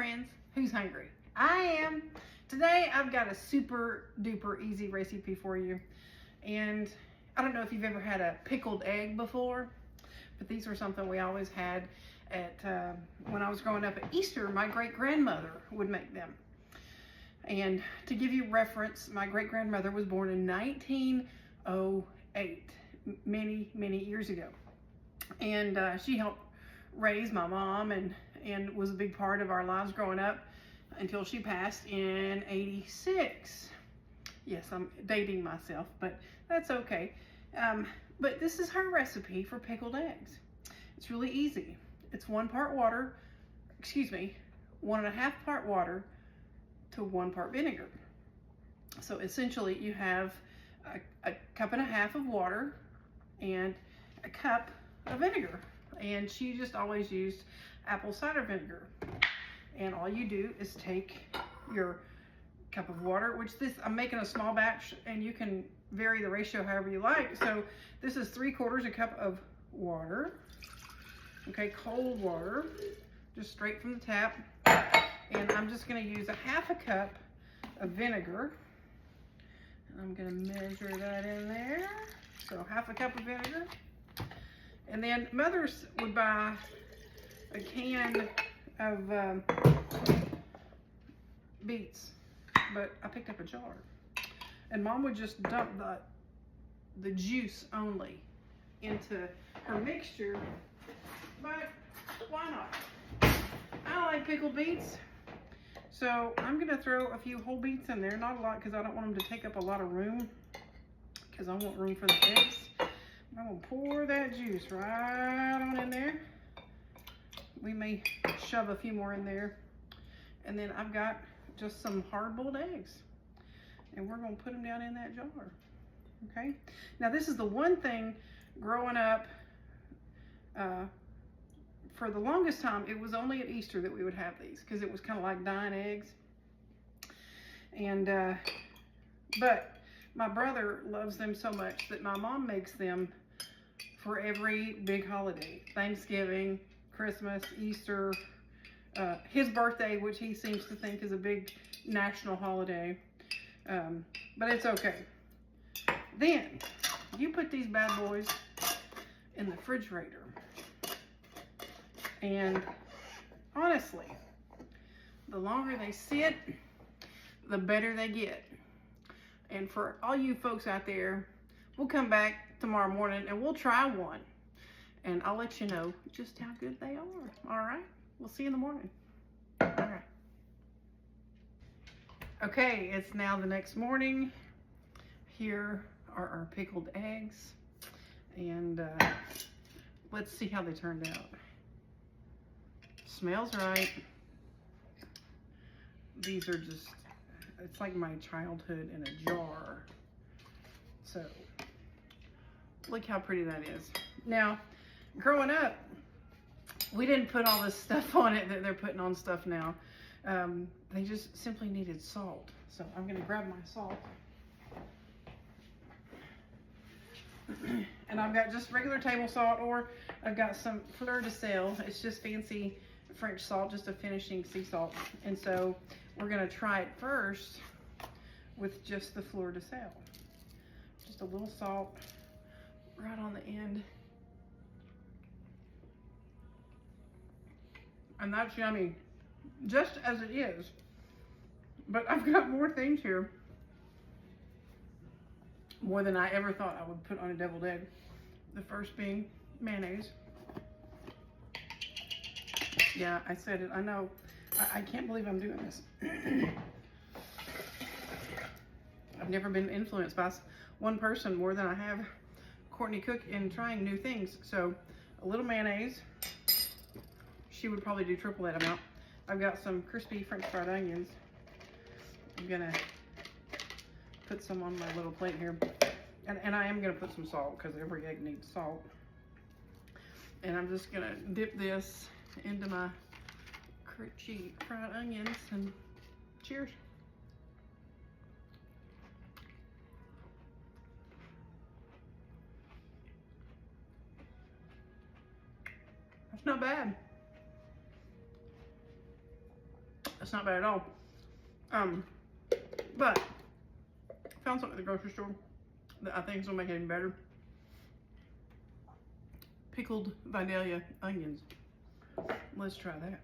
friends, who's hungry? I am. Today I've got a super duper easy recipe for you. And I don't know if you've ever had a pickled egg before, but these were something we always had at, when I was growing up at Easter. My great-grandmother would make them. And to give you reference, my great-grandmother was born in 1908, many years ago. And she helped raise my mom and was a big part of our lives growing up until she passed in 86. Yes, I'm dating myself, but that's okay. But this is her recipe for pickled eggs. It's really easy. It's 1 part water, 1.5 part water to 1 part vinegar. So essentially you have a cup and a half of water and a cup of vinegar. And she just always used apple cider vinegar. And all you do is take your cup of water, which I'm making a small batch, and you can vary the ratio however you like. So this is 3/4 a cup of water. Okay, cold water, just straight from the tap. And I'm just gonna use 1/2 cup of vinegar. I'm gonna measure that in there. So 1/2 cup of vinegar. And then mothers would buy a can of beets, but I picked up a jar. And Mom would just dump the juice only into her mixture, but why not? I like pickled beets, so I'm gonna throw a few whole beets in there, not a lot because I don't want them to take up a lot of room, because I want room for the eggs. I'm gonna pour that juice right on in there. We may shove a few more in there. And then I've got just some hard-boiled eggs. And we're gonna put them down in that jar, okay? Now this is the one thing growing up, for the longest time, it was only at Easter that we would have these, because it was kind of like dying eggs. And, but my brother loves them so much that my mom makes them for every big holiday. Thanksgiving, Christmas, Easter, his birthday, which he seems to think is a big national holiday. But it's okay. Then you put these bad boys in the refrigerator. And honestly, the longer they sit, the better they get. And for all you folks out there, we'll come back tomorrow morning and we'll try one. And I'll let you know just how good they are. All right? We'll see you in the morning. All right. Okay, it's now the next morning. Here are our pickled eggs. And let's see how they turned out. Smells right. These are just, it's like my childhood in a jar. So, look how pretty that is. Now, growing up, we didn't put all this stuff on it that they're putting on stuff now. They just simply needed salt. So I'm gonna grab my salt. And I've got just regular table salt, or I've got some fleur de sel. It's just fancy French salt, just a finishing sea salt. And so we're gonna try it first with just the fleur de sel. Just a little salt right on the end. And that's yummy, just as it is. But I've got more things here. More than I ever thought I would put on a deviled egg. The first being mayonnaise. Yeah, I said it, I know. I can't believe I'm doing this. I've never been influenced by one person more than I have Courtney Cook in trying new things. So a little mayonnaise. She would probably do triple that amount. I've got some crispy French fried onions. I'm gonna put some on my little plate here. And I am gonna put some salt because every egg needs salt. And I'm just gonna dip this into my crispy fried onions and cheers. That's not bad. It's not bad at all. But I found something at the grocery store that I think is gonna make it even better. Pickled vanilla onions. Let's try that.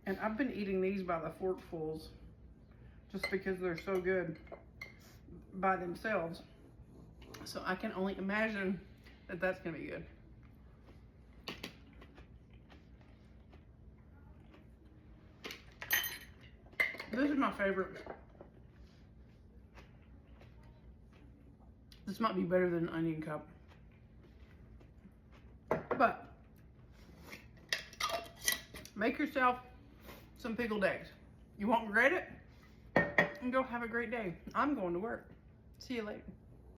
And I've been eating these by the forkfuls just because they're so good by themselves. So I can only imagine that that's gonna be good. This is my favorite. This might be better than an onion cup. But make yourself some pickled eggs. You won't regret it. And go have a great day. I'm going to work. See you later.